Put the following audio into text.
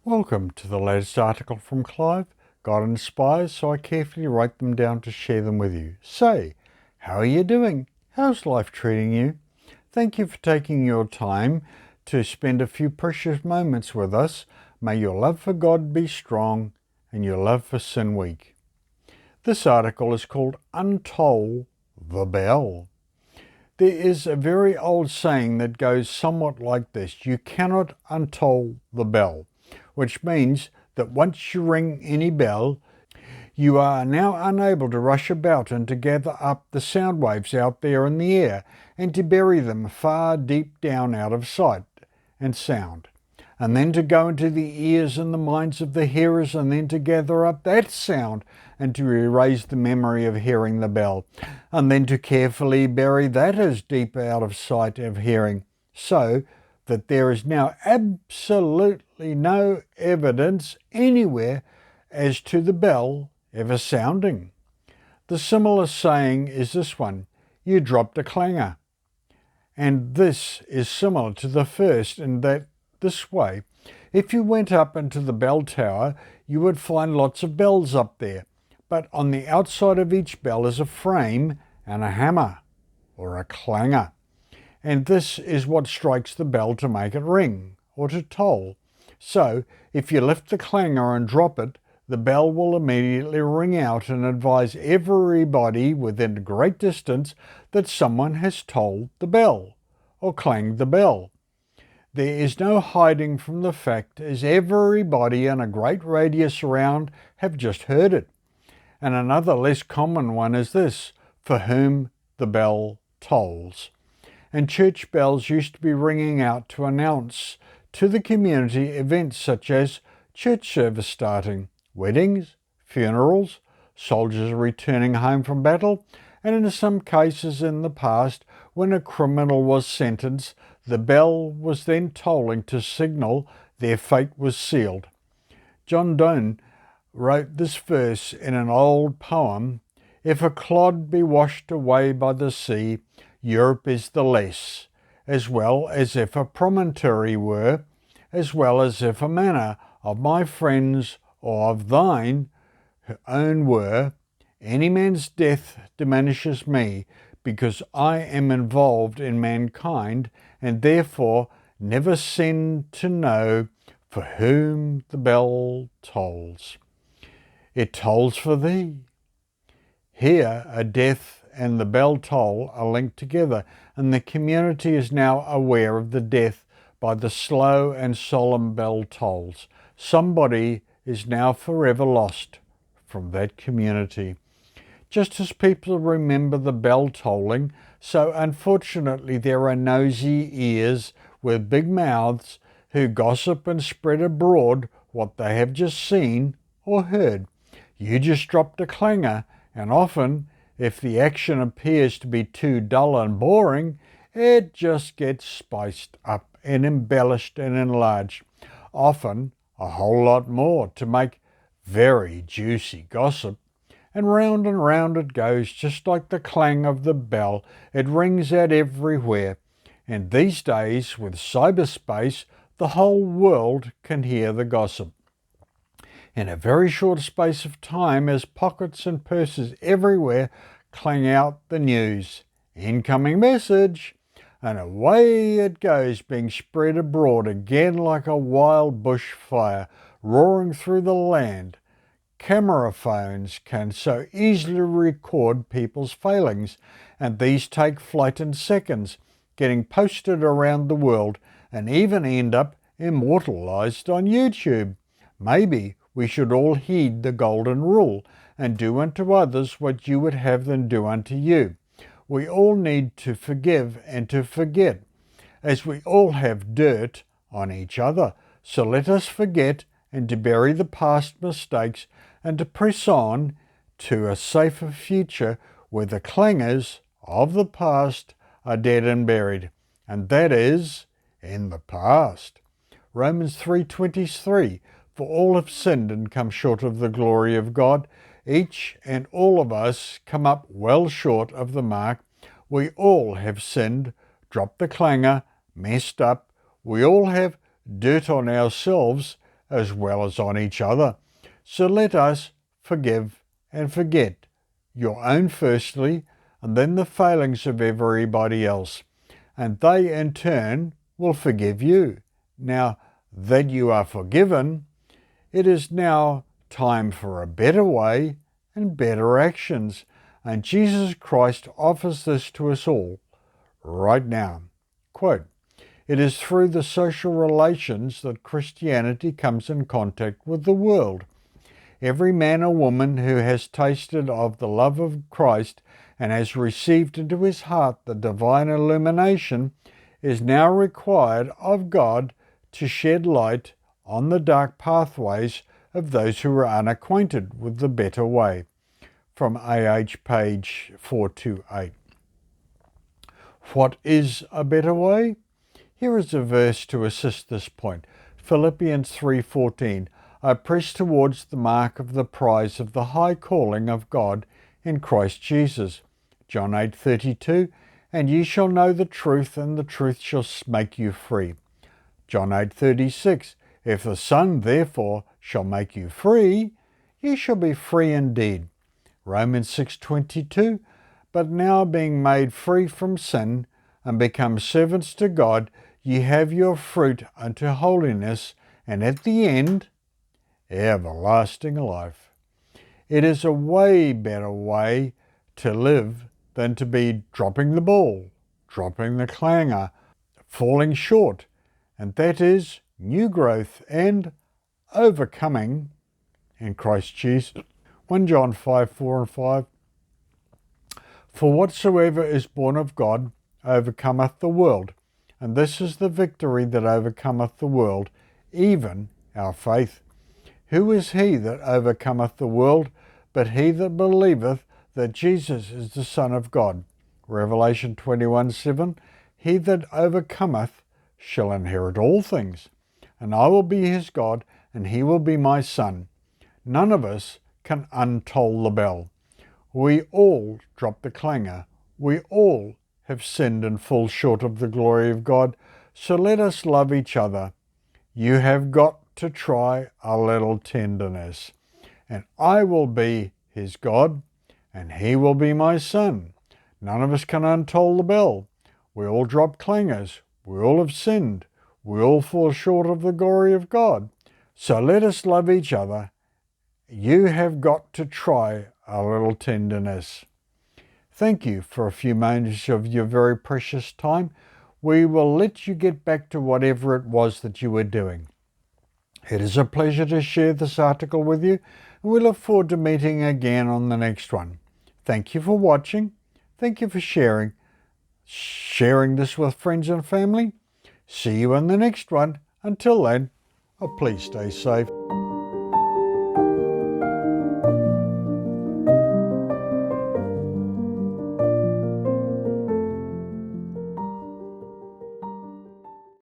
Welcome to the latest article from Clive. God inspires, so I carefully write them down to share them with you. Say, how are you doing? How's life treating you? Thank you for taking your time to spend a few precious moments with us. May your love for God be strong and your love for sin weak. This article is called Untoll the Bell. There is a very old saying that goes somewhat like this: you cannot untoll the bell, which means that once you ring any bell, you are now unable to rush about and to gather up the sound waves out there in the air and to bury them far deep down out of sight and sound, and then to go into the ears and the minds of the hearers, and then to gather up that sound and to erase the memory of hearing the bell, and then to carefully bury that as deep out of sight of hearing, so that there is now absolutely no evidence anywhere as to the bell ever sounding. The similar saying is this one: you dropped a clanger. And this is similar to the first in that this way, if you went up into the bell tower, you would find lots of bells up there, but on the outside of each bell is a frame and a hammer, or a clanger. And this is what strikes the bell to make it ring, or to toll. So, if you lift the clanger and drop it, the bell will immediately ring out and advise everybody within a great distance that someone has tolled the bell, or clanged the bell. There is no hiding from the fact, as everybody in a great radius around have just heard it. And another less common one is this: for whom the bell tolls. And church bells used to be ringing out to announce to the community events such as church service starting, weddings, funerals, soldiers returning home from battle, and in some cases in the past, when a criminal was sentenced, the bell was then tolling to signal their fate was sealed. Undone wrote this verse in an old poem: if a clod be washed away by the sea, Europe is the less, as well as if a promontory were, as well as if a manor of my friends or of thine own were. Any man's death diminishes me, because I am involved in mankind, and therefore never send to know for whom the bell tolls. It tolls for thee. Here a death and the bell toll are linked together, and the community is now aware of the death by the slow and solemn bell tolls. Somebody is now forever lost from that community. Just as people remember the bell tolling, so unfortunately there are nosy ears with big mouths who gossip and spread abroad what they have just seen or heard. You just dropped a clanger, and often, if the action appears to be too dull and boring, it just gets spiced up and embellished and enlarged, often a whole lot more, to make very juicy gossip. And round it goes, just like the clang of the bell. It rings out everywhere. And these days, with cyberspace, the whole world can hear the gossip. In a very short space of time, as pockets and purses everywhere clang out the news: incoming message, and away it goes, being spread abroad again like a wild bush fire, roaring through the land. Camera phones can so easily record people's failings, and these take flight in seconds, getting posted around the world, and even end up immortalized on YouTube. Maybe we should all heed the golden rule, and do unto others what you would have them do unto you. We all need to forgive and to forget, as we all have dirt on each other. So let us forget and to bury the past mistakes, and to press on to a safer future where the clangers of the past are dead and buried, and that is in the past. Romans 3:23, for all have sinned and come short of the glory of God. Each and all of us come up well short of the mark. We all have sinned, dropped the clanger, messed up. We all have dirt on ourselves, as well as on each other. So let us forgive and forget, your own firstly, and then the failings of everybody else, and they in turn will forgive you. Now that you are forgiven, it is now time for a better way and better actions, and Jesus Christ offers this to us all right now. Quote, "It is through the social relations that Christianity comes in contact with the world. Every man or woman who has tasted of the love of Christ and has received into his heart the divine illumination is now required of God to shed light on the dark pathways of those who are unacquainted with the better way." From AH page 428. What is a better way? Here is a verse to assist this point. Philippians 3:14. "I press towards the mark of the prize of the high calling of God in Christ Jesus." John 8:32. "And ye shall know the truth, and the truth shall make you free." John 8:36. "If the Son therefore shall make you free, ye shall be free indeed." Romans 6:22. "But now being made free from sin, and become servants to God, ye have your fruit unto holiness, and at the end, everlasting life." It is a way better way to live than to be dropping the ball, dropping the clanger, falling short, and that is new growth and overcoming in Christ Jesus. 1 John 5:4-5. "For whatsoever is born of God overcometh the world, and this is the victory that overcometh the world, even our faith. Who is he that overcometh the world, but he that believeth that Jesus is the Son of God?" Revelation 21:7. "He that overcometh shall inherit all things, and I will be his God, and he will be my son." None of us can untoll the bell. We all drop the clanger. We all have sinned and fall short of the glory of God. So let us love each other. You have got to try a little tenderness. "And I will be his God, and he will be my son." None of us can untoll the bell. We all drop clangers. We all have sinned. We all fall short of the glory of God. So let us love each other. You have got to try a little tenderness. Thank you for a few moments of your very precious time. We will let you get back to whatever it was that you were doing. It is a pleasure to share this article with you, and we look forward to meeting again on the next one. Thank you for watching. Thank you for sharing this with friends and family. See you in the next one. Until then, please stay safe.